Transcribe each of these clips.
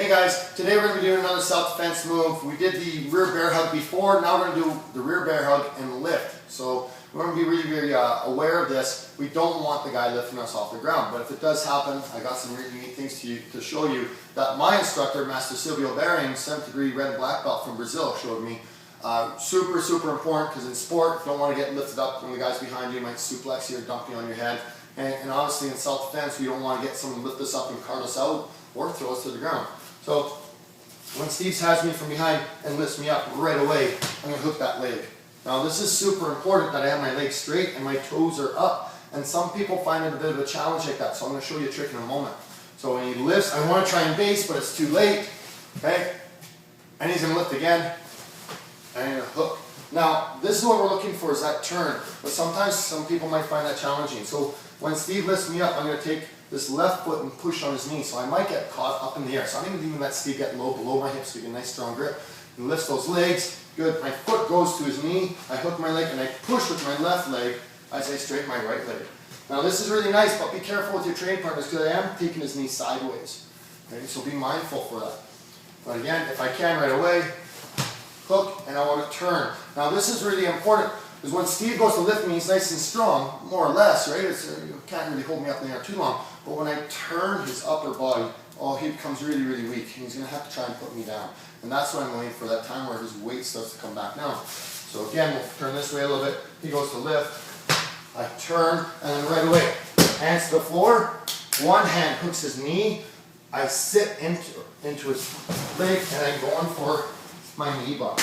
Hey guys, today we're going to be doing another self-defense move. We did the rear bear hug before, now we're going to do the rear bear hug and lift. So we're going to be really, very aware of this. We don't want the guy lifting us off the ground, but if it does happen, I got some really neat things to show you that my instructor, Master Silvio Baring, 7th degree red and black belt from Brazil, showed me. Super, super important because in sport, you don't want to get lifted up when the guy's behind you might suplex you or dump you on your head. And obviously in self-defense, we don't want to get someone to lift us up and cart us out or throw us to the ground. So when Steve has me from behind and lifts me up right away, I'm going to hook that leg. Now this is super important that I have my legs straight and my toes are up. And some people find it a bit of a challenge like that. So I'm going to show you a trick in a moment. So when he lifts, I want to try and base, but it's too late. Okay? And he's going to lift again. And I'm going to hook. Now this is what we're looking for, is that turn. But sometimes some people might find that challenging. So when Steve lifts me up, I'm going to take this left foot and push on his knee, so I might get caught up in the air. So I'm going to even let Steve get low below my hips to get a nice strong grip. He lifts those legs, good. My foot goes to his knee, I hook my leg and I push with my left leg as I straighten my right leg. Now this is really nice, but be careful with your training partners because I am taking his knee sideways. Okay, so be mindful for that. But again, if I can right away, hook, and I want to turn. Now this is really important because when Steve goes to lift me, he's nice and strong, more or less, right? You can't really hold me up in the air too long. But when I turn his upper body, oh, he becomes really, really weak. And he's going to have to try and put me down. And that's what I'm waiting for, that time where his weight starts to come back down. So again, we'll turn this way a little bit. He goes to lift. I turn, and then right away, hands to the floor. One hand hooks his knee. I sit into his leg, and I'm going for my knee bar.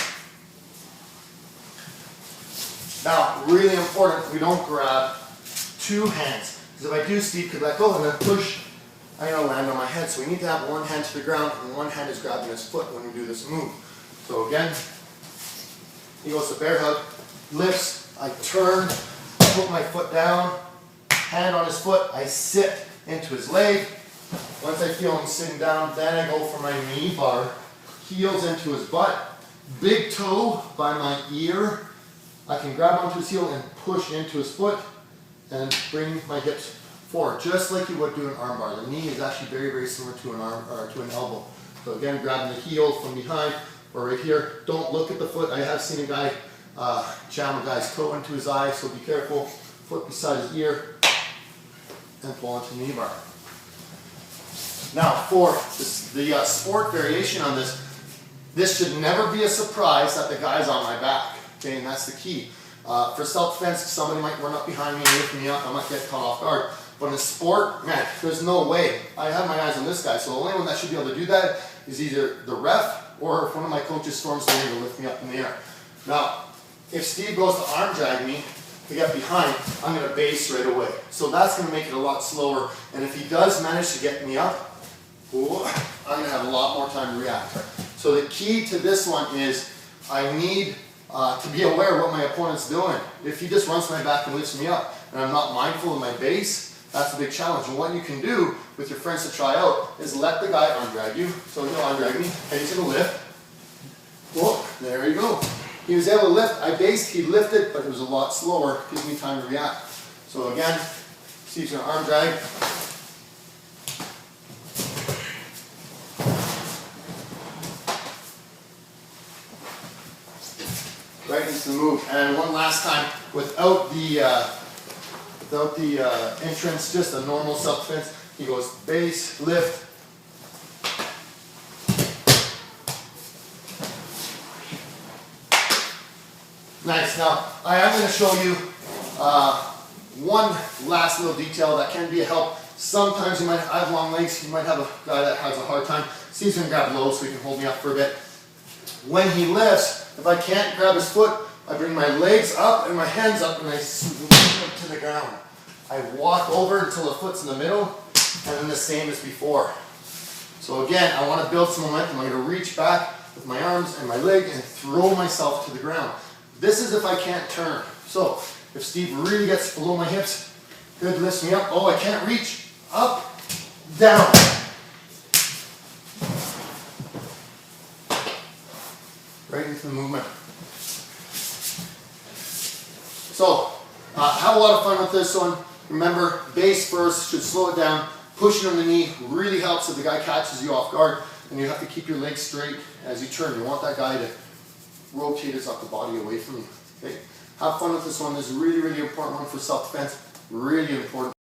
Now, really important, we don't grab two hands. Because if I do, Steve could let go and then push, I'm going to land on my head. So we need to have one hand to the ground and one hand is grabbing his foot when we do this move. So again, he goes to bear hug, lifts, I turn, put my foot down, hand on his foot, I sit into his leg. Once I feel him sitting down, then I go for my knee bar, heels into his butt, big toe by my ear. I can grab onto his heel and push into his foot and bring my hips forward, just like you would do an arm bar. The knee is actually very, very similar to an arm or to an elbow. So again, grabbing the heel from behind or right here. Don't look at the foot. I have seen a guy jam a guy's toe into his eye, so be careful. Foot beside his ear and pull into the knee bar. Now for the sport variation on this should never be a surprise that the guy's on my back. Okay, and that's the key. For self-defense, somebody might run up behind me and lift me up. I might get caught off guard. But in a sport, man, there's no way. I have my eyes on this guy, so the only one that should be able to do that is either the ref or if one of my coaches storms the ring to lift me up in the air. Now, if Steve goes to arm drag me to get behind, I'm going to base right away. So that's going to make it a lot slower. And if he does manage to get me up, I'm going to have a lot more time to react. So the key to this one is I need to be aware of what my opponent's doing. If he just runs my back and lifts me up and I'm not mindful of my base, that's a big challenge. And what you can do with your friends to try out is let the guy arm drag you. So he'll arm drag me and he's going to lift. Whoa, there you go. He was able to lift. I based, he lifted, but it was a lot slower. Gives me time to react. So again, Steve's going to arm drag. Right into the move. And one last time, without the entrance, just a normal self-defense. He goes base, lift. Nice. Now, I am going to show you one last little detail that can be a help. Sometimes you might have long legs. You might have a guy that has a hard time. Steve's going to grab low so he can hold me up for a bit. When he lifts, if I can't grab his foot, I bring my legs up and my hands up and I swoop him to the ground. I walk over until the foot's in the middle and then the same as before. So again, I want to build some momentum. I'm going to reach back with my arms and my leg and throw myself to the ground. This is if I can't turn. So if Steve really gets below my hips, good, lifts me up. Oh, I can't reach. Up, down. Right into the movement. So, have a lot of fun with this one. Remember, base first, should slow it down. Pushing on the knee really helps if the guy catches you off guard. and you have to keep your legs straight as you turn. You want that guy to rotate his upper body away from you. Okay? Have fun with this one. This is a really, really important one for self-defense. Really important.